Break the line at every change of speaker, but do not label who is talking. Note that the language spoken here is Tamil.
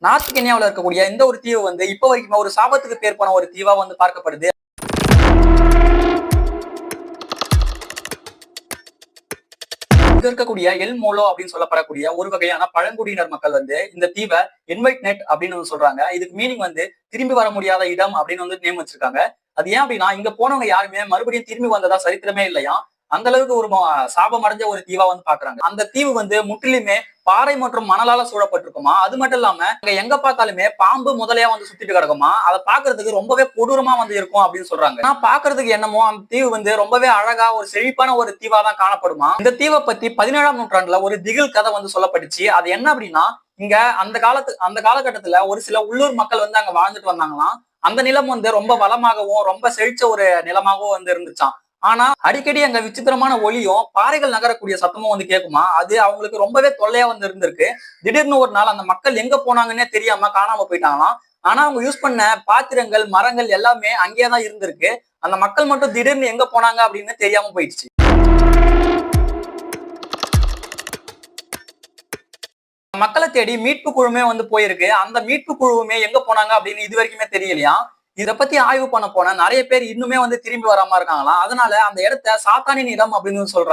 நார்த் கென்யாவில் இருக்கக்கூடிய இந்த ஒரு தீவு வந்து இப்ப வரைக்குமே ஒரு சாபத்துக்கு பேர் போன ஒரு தீவா வந்து பார்க்கப்படுது. இங்க இருக்கக்கூடிய எல் மோலோ அப்படின்னு சொல்லப்படக்கூடிய ஒரு வகையான பழங்குடியினர் மக்கள் வந்து இந்த தீவை இன்வைட் நெட் அப்படின்னு சொல்றாங்க. இதுக்கு மீனிங் வந்து திரும்பி வர முடியாத இடம் அப்படின்னு வந்து நேம் வச்சிருக்காங்க. அது ஏன் அப்படின்னா இங்க போனவங்க யாருமே மறுபடியும் திரும்பி வந்ததா சரித்திரமே இல்லையா. அந்த அளவுக்கு ஒரு சாபம் அடைஞ்ச ஒரு தீவா வந்து பாக்குறாங்க. அந்த தீவு வந்து முற்றிலுமே பாறை மற்றும் மணலால சூழப்பட்டிருக்குமா. அது மட்டும் இல்லாம அங்க எங்க பார்த்தாலுமே பாம்பு முதலையா வந்து சுத்திட்டு கிடக்குமா. அதை பாக்குறதுக்கு ரொம்பவே கொடூரமா வந்து இருக்கும் அப்படின்னு சொல்றாங்க. ஆனா பாக்குறதுக்கு என்னமோ அந்த தீவு வந்து ரொம்பவே அழகா ஒரு செழிப்பான ஒரு தீவா தான் காணப்படுமா. இந்த தீவை பத்தி 17ஆம் நூற்றாண்டுல ஒரு திகில் கதை வந்து சொல்லப்பட்டுச்சு. அது என்ன அப்படின்னா இங்க அந்த காலகட்டத்துல ஒரு சில உள்ளூர் மக்கள் வந்து அங்க வாழ்ந்துட்டு வந்தாங்களாம். அந்த நிலம் வந்து ரொம்ப வளமாகவும் ரொம்ப செழிச்ச ஒரு நிலமாகவும் வந்து இருந்துச்சாம். ஆனா அடிக்கடி அங்க விசித்திரமான ஒலியும் பாறைகள் நகரக்கூடிய சத்தமும் வந்து கேட்குமா. அது அவங்களுக்கு ரொம்பவே தொல்லையா வந்து இருந்திருக்கு. திடீர்னு ஒரு நாள் அந்த மக்கள் எங்க போனாங்கன்னே தெரியாம காணாம போயிட்டாங்களாம். ஆனா அவங்க யூஸ் பண்ண பாத்திரங்கள் மரங்கள் எல்லாமே அங்கேயேதான் இருந்திருக்கு. அந்த மக்கள் மட்டும் திடீர்னு எங்க போனாங்க அப்படின்னு தெரியாம போயிடுச்சு. மக்களை தேடி மீட்பு குழுமே வந்து போயிருக்கு. அந்த மீட்பு குழுவுமே எங்க போனாங்க அப்படின்னு இது வரைக்குமே தெரியலையா. இத பத்தி ஆய்வு பண்ண போன நிறைய பேர் இன்னுமே வந்து திரும்பி வராம இருக்காங்களாம். அதனால அந்த இடத்த சாத்தானின் இடம் அப்படின்னு சொல்றாங்க.